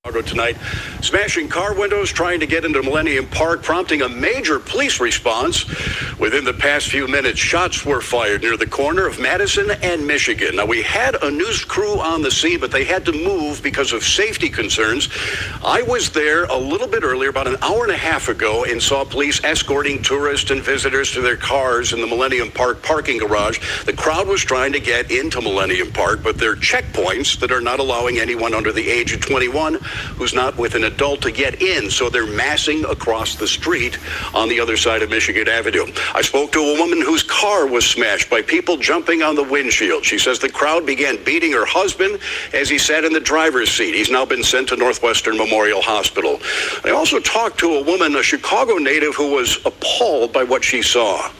Tonight, smashing car windows, trying to get into Millennium Park, prompting a major police response. Within the past few minutes, shots were fired near the corner of Madison and Michigan. Now, we had a news crew on the scene, but they had to move because of safety concerns. I was there a little bit earlier, about an hour and a half ago, and saw police escorting tourists and visitors to their cars in the Millennium Park parking garage. The crowd was trying to get into Millennium Park, but there are checkpoints that are not allowing anyone under the age of 21 who's not with an adult to get in, so they're massing across the street on the other side of Michigan Avenue. I spoke to a woman whose car was smashed by people jumping on the windshield. She says the crowd began beating her husband as he sat in the driver's seat. He's now been sent to Northwestern Memorial Hospital. I also talked to a woman, a Chicago native, who was appalled by what she saw.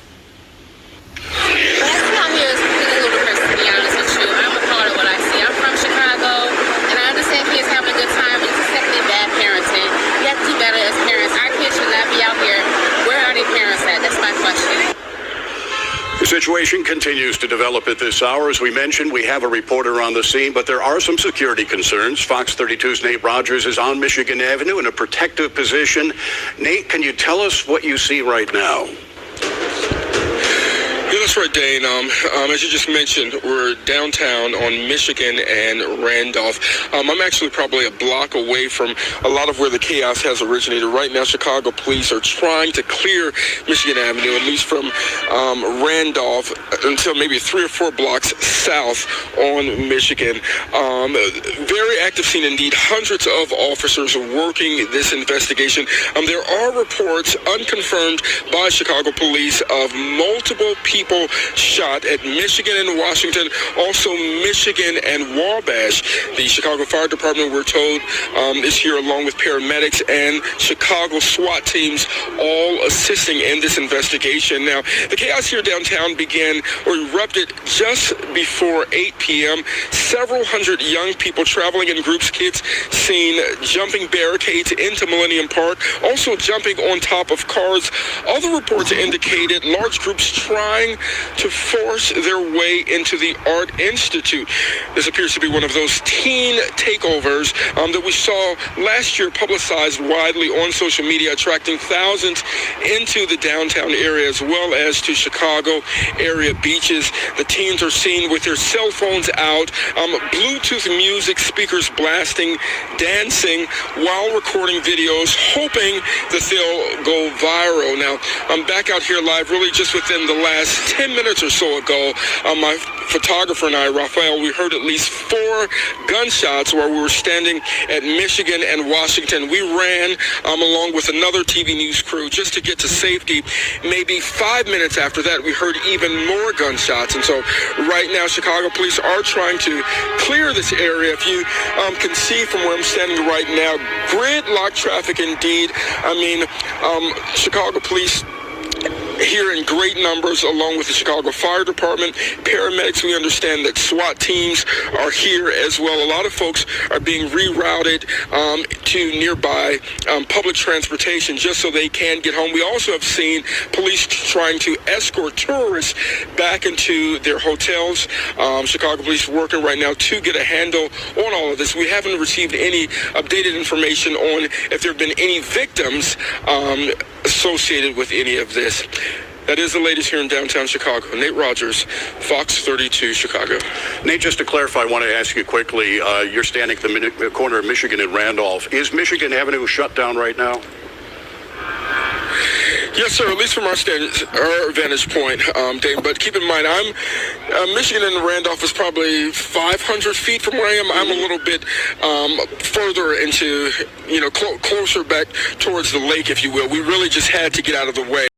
The situation continues to develop at this hour. As we mentioned, we have a reporter on the scene, but there are some security concerns. Fox 32's Nate Rogers is on Michigan Avenue in a protective position. Nate, can you tell us what you see right now? Yeah, that's right, Dane. As you just mentioned, we're downtown on Michigan and Randolph. I'm actually probably a block away from a lot of where the chaos has originated. Right now, Chicago police are trying to clear Michigan Avenue, at least from Randolph until maybe 3 or 4 blocks south on Michigan. Very active scene indeed. Hundreds of officers working this investigation. There are reports, unconfirmed by Chicago police, of multiple people shot at Michigan and Washington, also Michigan and Wabash. The Chicago Fire Department, we're told, is here along with paramedics and Chicago SWAT teams, all assisting in this investigation. Now, the chaos here downtown began or erupted just before 8 p.m. Several hundred young people traveling in groups, kids seen jumping barricades into Millennium Park, also jumping on top of cars. Other reports indicated large groups trying to force their way into the Art Institute. This appears to be one of those teen takeovers that we saw last year, publicized widely on social media, attracting thousands into the downtown area as well as to Chicago area beaches. The teens are seen with their cell phones out, Bluetooth music speakers blasting, dancing while recording videos, hoping that they'll go viral. Now, I'm back out here live really just within the last 10 minutes or so ago. My photographer and I, Raphael, we heard at least 4 gunshots while we were standing at Michigan and Washington. We ran along with another TV news crew just to get to safety. Maybe 5 minutes after that, we heard even more gunshots. And so right now, Chicago police are trying to clear this area. If you can see from where I'm standing right now, gridlock traffic indeed. I mean, Chicago police here in great numbers, along with the Chicago Fire Department, paramedics. We understand that SWAT teams are here as well. A lot of folks are being rerouted to nearby public transportation just so they can get home. We also have seen police trying to escort tourists back into their hotels. Chicago police working right now to get a handle on all of this. We haven't received any updated information on if there have been any victims associated with any of this. That is the latest here in downtown Chicago. Nate Rogers, Fox 32, Chicago. Nate, just to clarify, I want to ask you quickly, you're standing at the corner of Michigan and Randolph. Is Michigan Avenue shut down right now? Yes, sir, at least from our vantage point, Dave. But keep in mind, Michigan and Randolph is probably 500 feet from where I am. I'm a little bit further into, closer back towards the lake, if you will. We really just had to get out of the way.